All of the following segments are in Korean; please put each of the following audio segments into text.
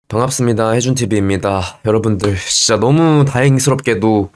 반갑습니다. 해준TV입니다. 여러분들 진짜 너무 다행스럽게도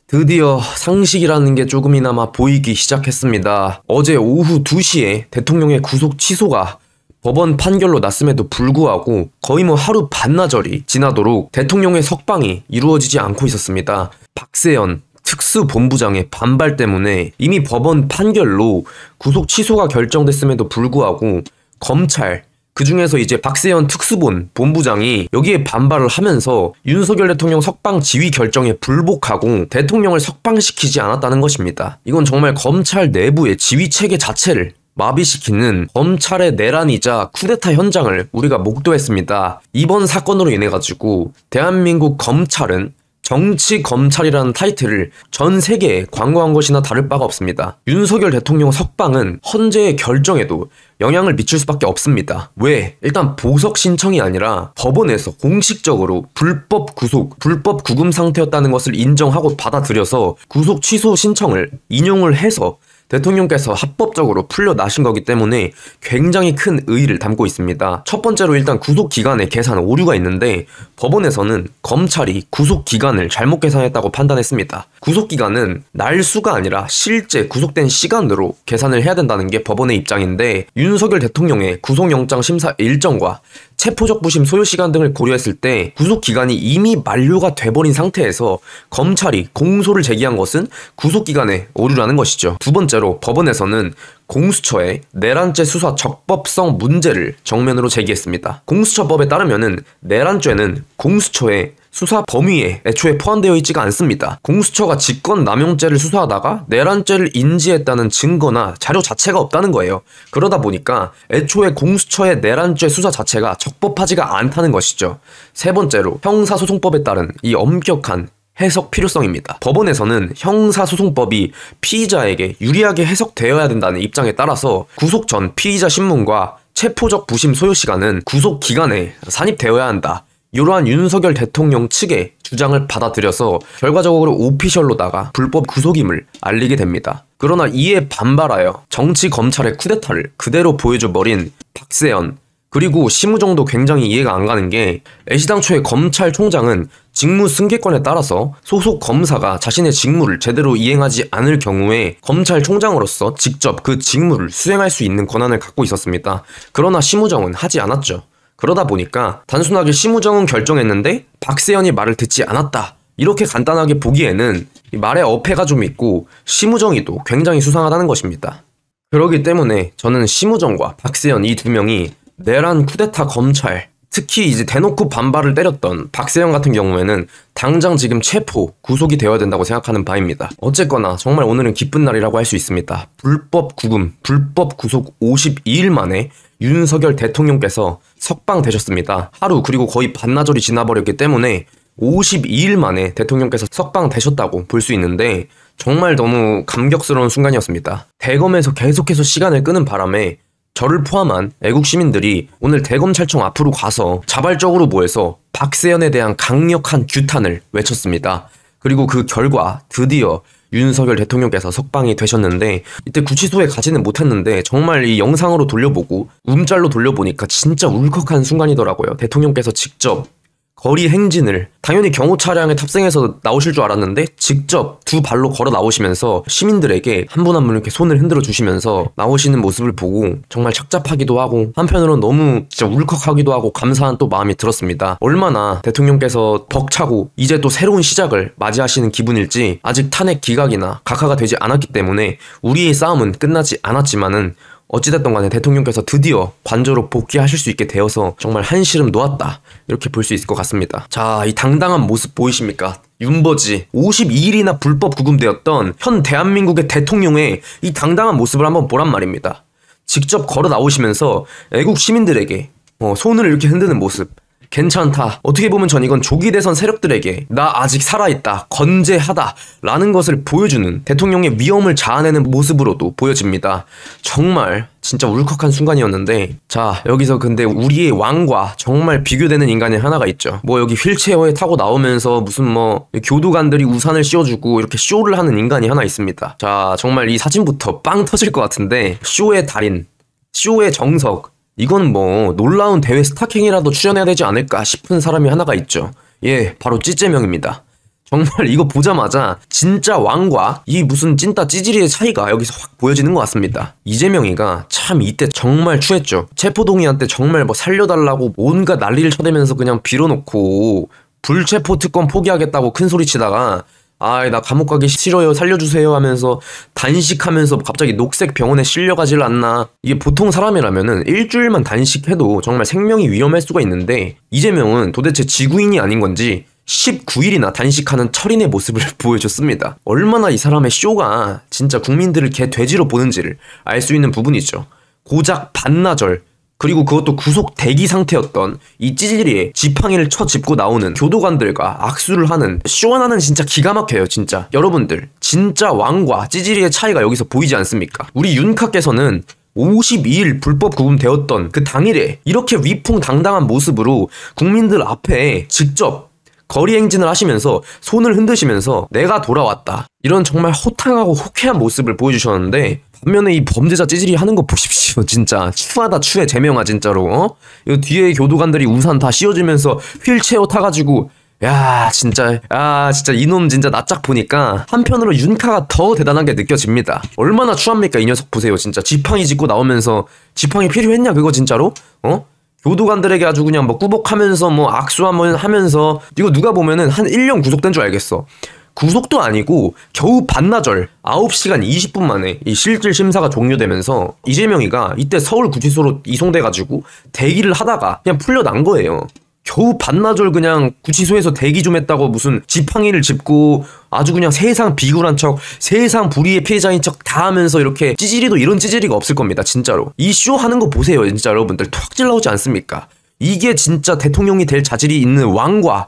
드디어 상식이라는 게 조금이나마 보이기 시작했습니다. 어제 오후 2시에 대통령의 구속 취소가 법원 판결로 났음에도 불구하고 거의 하루 반나절이 지나도록 대통령의 석방이 이루어지지 않고 있었습니다. 박세현 특수본부장의 반발 때문에 이미 법원 판결로 구속 취소가 결정됐음에도 불구하고 검찰, 그 중에서 이제 박세현 특수본부장이 여기에 반발을 하면서 윤석열 대통령 석방 지휘 결정에 불복하고 대통령을 석방시키지 않았다는 것입니다. 이건 정말 검찰 내부의 지휘 체계 자체를 마비시키는 검찰의 내란이자 쿠데타 현장을 우리가 목도했습니다. 이번 사건으로 인해 가지고 대한민국 검찰은 정치 검찰이라는 타이틀을 전 세계에 광고한 것이나 다를 바가 없습니다. 윤석열 대통령 석방은 헌재의 결정에도 영향을 미칠 수밖에 없습니다. 왜? 일단 보석 신청이 아니라 법원에서 공식적으로 불법 구속, 불법 구금 상태였다는 것을 인정하고 받아들여서 구속 취소 신청을 인용을 해서 대통령께서 합법적으로 풀려나신 거기 때문에 굉장히 큰 의의를 담고 있습니다. 첫 번째로 일단 구속기간에 계산 오류가 있는데 법원에서는 검찰이 구속기간을 잘못 계산했다고 판단했습니다. 구속기간은 날수가 아니라 실제 구속된 시간으로 계산을 해야 된다는 게 법원의 입장인데 윤석열 대통령의 구속영장 심사 일정과 체포적 부심 소요 시간 등을 고려했을 때 구속기간이 이미 만료가 돼버린 상태에서 검찰이 공소를 제기한 것은 구속기간의 오류라는 것이죠. 두 번째로 법원에서는 공수처의 내란죄 수사 적법성 문제를 정면으로 제기했습니다. 공수처법에 따르면은 내란죄는 공수처의 수사 범위에 애초에 포함되어 있지가 않습니다. 공수처가 직권남용죄를 수사하다가 내란죄를 인지했다는 증거나 자료 자체가 없다는 거예요. 그러다 보니까 애초에 공수처의 내란죄 수사 자체가 적법하지가 않다는 것이죠. 세 번째로 형사소송법에 따른 이 엄격한 해석 필요성입니다. 법원에서는 형사소송법이 피의자에게 유리하게 해석되어야 된다는 입장에 따라서 구속 전 피의자 신문과 체포적 부심 소요 시간은 구속 기간에 산입되어야 한다. 이러한 윤석열 대통령 측의 주장을 받아들여서 결과적으로 오피셜로다가 불법 구속임을 알리게 됩니다. 그러나 이에 반발하여 정치 검찰의 쿠데타를 그대로 보여줘버린 박세현, 그리고 심우정도 굉장히 이해가 안 가는 게 애시당초에 검찰총장은 직무 승계권에 따라서 소속 검사가 자신의 직무를 제대로 이행하지 않을 경우에 검찰총장으로서 직접 그 직무를 수행할 수 있는 권한을 갖고 있었습니다. 그러나 심우정은 하지 않았죠. 그러다 보니까 단순하게 심우정은 결정했는데 박세현이 말을 듣지 않았다. 이렇게 간단하게 보기에는 이 말에 어폐가 좀 있고 심우정이도 굉장히 수상하다는 것입니다. 그렇기 때문에 저는 심우정과 박세현 이 두 명이 내란 쿠데타 검찰, 특히 이제 대놓고 반발을 때렸던 박세현 같은 경우에는 당장 지금 체포, 구속이 되어야 된다고 생각하는 바입니다. 어쨌거나 정말 오늘은 기쁜 날이라고 할 수 있습니다. 불법 구금, 불법 구속 52일 만에 윤석열 대통령께서 석방되셨습니다. 하루 그리고 거의 반나절이 지나버렸기 때문에 52일 만에 대통령께서 석방되셨다고 볼 수 있는데 정말 너무 감격스러운 순간이었습니다. 대검에서 계속해서 시간을 끄는 바람에 저를 포함한 애국 시민들이 오늘 대검찰청 앞으로 가서 자발적으로 모여서 박세현에 대한 강력한 규탄을 외쳤습니다. 그리고 그 결과 드디어 윤석열 대통령께서 석방이 되셨는데 이때 구치소에 가지는 못했는데 정말 이 영상으로 돌려보고 움짤로 돌려보니까 진짜 울컥한 순간이더라고요. 대통령께서 직접 거리 행진을 당연히 경호 차량에 탑승해서 나오실 줄 알았는데 직접 두 발로 걸어 나오시면서 시민들에게 한 분 한 분 이렇게 손을 흔들어 주시면서 나오시는 모습을 보고 정말 착잡하기도 하고 한편으로는 너무 진짜 울컥하기도 하고 감사한 또 마음이 들었습니다. 얼마나 대통령께서 벅차고 이제 또 새로운 시작을 맞이하시는 기분일지 아직 탄핵 기각이나 각하가 되지 않았기 때문에 우리의 싸움은 끝나지 않았지만은 어찌됐든 간에 대통령께서 드디어 관저로 복귀하실 수 있게 되어서 정말 한시름 놓았다 이렇게 볼 수 있을 것 같습니다. 자, 이 당당한 모습 보이십니까? 윤버지 52일이나 불법 구금되었던 현 대한민국의 대통령의 이 당당한 모습을 한번 보란 말입니다. 직접 걸어 나오시면서 애국 시민들에게 손을 이렇게 흔드는 모습, 괜찮다. 어떻게 보면 전 이건 조기 대선 세력들에게 나 아직 살아있다, 건재하다 라는 것을 보여주는 대통령의 위엄을 자아내는 모습으로도 보여집니다. 정말 진짜 울컥한 순간이었는데 자, 여기서 근데 우리의 왕과 정말 비교되는 인간이 하나가 있죠. 뭐 여기 휠체어에 타고 나오면서 무슨 교도관들이 우산을 씌워주고 이렇게 쇼를 하는 인간이 하나 있습니다. 자, 정말 이 사진부터 빵 터질 것 같은데 쇼의 달인, 쇼의 정석, 이건 뭐 놀라운 대회 스타킹이라도 출연해야 되지 않을까 싶은 사람이 하나가 있죠. 예, 바로 찌제명입니다. 정말 이거 보자마자 진짜 왕과 이 무슨 찐따 찌질이의 차이가 여기서 확 보여지는 것 같습니다. 이재명이가 참 이때 정말 추했죠. 체포동의안 때 정말 뭐 살려달라고 온갖 난리를 쳐대면서 그냥 빌어놓고 불체포 특권 포기하겠다고 큰소리치다가 나 감옥 가기 싫어요 살려주세요 하면서 단식하면서 갑자기 녹색 병원에 실려가질 않나. 이게 보통 사람이라면은 일주일만 단식해도 정말 생명이 위험할 수가 있는데 이재명은 도대체 지구인이 아닌 건지 19일이나 단식하는 철인의 모습을 보여줬습니다. 얼마나 이 사람의 쇼가 진짜 국민들을 개 돼지로 보는지를 알 수 있는 부분이죠. 고작 반나절, 그리고 그것도 구속 대기 상태였던 이 찌질이의 지팡이를 쳐짚고 나오는 교도관들과 악수를 하는 쇼하나는 진짜 기가 막혀요. 진짜 여러분들, 진짜 왕과 찌질이의 차이가 여기서 보이지 않습니까? 우리 윤카께서는 52일 불법 구금되었던 그 당일에 이렇게 위풍당당한 모습으로 국민들 앞에 직접 거리 행진을 하시면서 손을 흔드시면서 내가 돌아왔다, 이런 정말 호탕하고 호쾌한 모습을 보여주셨는데, 반면에 이 범죄자 찌질이 하는 거 보십시오. 진짜 추하다 추해. 제명아 진짜로. 이 뒤에 교도관들이 우산 다 씌워주면서 휠체어 타가지고 진짜 이놈 진짜 낯짝 보니까 한편으로 윤카가 더 대단한 게 느껴집니다. 얼마나 추합니까 이 녀석. 보세요 진짜. 지팡이 짚고 나오면서 지팡이 필요했냐 그거 진짜로? 교도관들에게 아주 그냥 뭐 꾸벅하면서 뭐 악수 한번 하면서, 이거 누가 보면은 한 1년 구속된 줄 알겠어. 구속도 아니고 겨우 반나절 9시간 20분 만에 이 실질 심사가 종료되면서 이재명이가 이때 서울구치소로 이송돼가지고 대기를 하다가 그냥 풀려난 거예요. 겨우 반나절 그냥 구치소에서 대기 좀 했다고 무슨 지팡이를 짚고 아주 그냥 세상 비굴한 척, 세상 불의의 피해자인 척 다 하면서 이렇게. 찌질이도 이런 찌질이가 없을 겁니다 진짜로. 이 쇼 하는 거 보세요 진짜 여러분들. 턱질 나오지 않습니까? 이게 진짜 대통령이 될 자질이 있는 왕과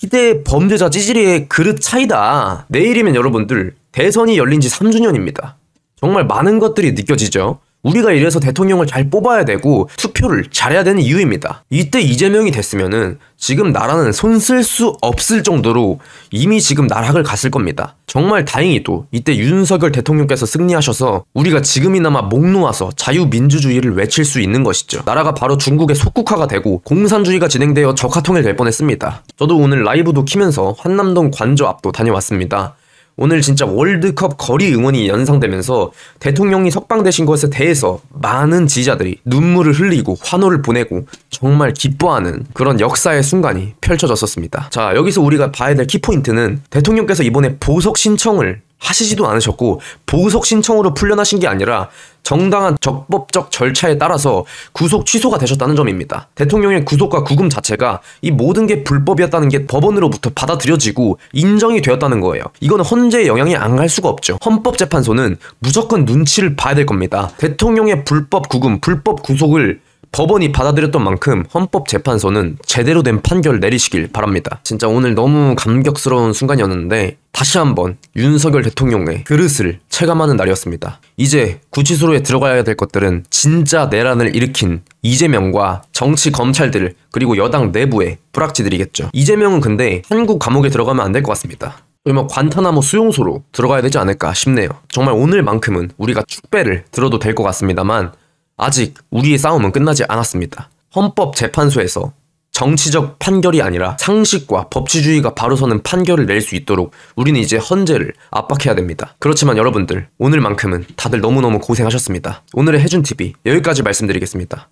희대 범죄자 찌질이의 그릇 차이다. 내일이면 여러분들 대선이 열린 지 3주년입니다. 정말 많은 것들이 느껴지죠. 우리가 이래서 대통령을 잘 뽑아야 되고 투표를 잘해야 되는 이유입니다. 이때 이재명이 됐으면은 지금 나라는 손 쓸 수 없을 정도로 이미 지금 나락을 갔을 겁니다. 정말 다행히도 이때 윤석열 대통령께서 승리하셔서 우리가 지금이나마 목 놓아서 자유민주주의를 외칠 수 있는 것이죠. 나라가 바로 중국의 속국화가 되고 공산주의가 진행되어 적화통일 될 뻔했습니다. 저도 오늘 라이브도 키면서 환남동 관저 앞도 다녀왔습니다. 오늘 진짜 월드컵 거리 응원이 연상되면서 대통령이 석방되신 것에 대해서 많은 지지자들이 눈물을 흘리고 환호를 보내고 정말 기뻐하는 그런 역사의 순간이 펼쳐졌었습니다. 자, 여기서 우리가 봐야 될 키포인트는 대통령께서 이번에 보석 신청을 하시지도 않으셨고 보석 신청으로 풀려나신 게 아니라 정당한 적법적 절차에 따라서 구속 취소가 되셨다는 점입니다. 대통령의 구속과 구금 자체가 이 모든 게 불법이었다는 게 법원으로부터 받아들여지고 인정이 되었다는 거예요. 이건 헌재에 영향이 안 갈 수가 없죠. 헌법재판소는 무조건 눈치를 봐야 될 겁니다. 대통령의 불법 구금, 불법 구속을 법원이 받아들였던 만큼 헌법재판소는 제대로 된 판결을 내리시길 바랍니다. 진짜 오늘 너무 감격스러운 순간이었는데 다시 한번 윤석열 대통령의 그릇을 체감하는 날이었습니다. 이제 구치소에 들어가야 될 것들은 진짜 내란을 일으킨 이재명과 정치 검찰들 그리고 여당 내부의 뿌락지들이겠죠. 이재명은 근데 한국 감옥에 들어가면 안 될 것 같습니다. 뭐 관타나모 수용소로 들어가야 되지 않을까 싶네요. 정말 오늘만큼은 우리가 축배를 들어도 될 것 같습니다만 아직 우리의 싸움은 끝나지 않았습니다. 헌법재판소에서 정치적 판결이 아니라 상식과 법치주의가 바로 서는 판결을 낼 수 있도록 우리는 이제 헌재를 압박해야 됩니다. 그렇지만 여러분들, 오늘만큼은 다들 너무너무 고생하셨습니다. 오늘의 해준TV 여기까지 말씀드리겠습니다.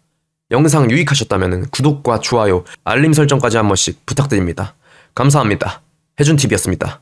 영상 유익하셨다면 구독과 좋아요, 알림 설정까지 한 번씩 부탁드립니다. 감사합니다. 해준TV였습니다.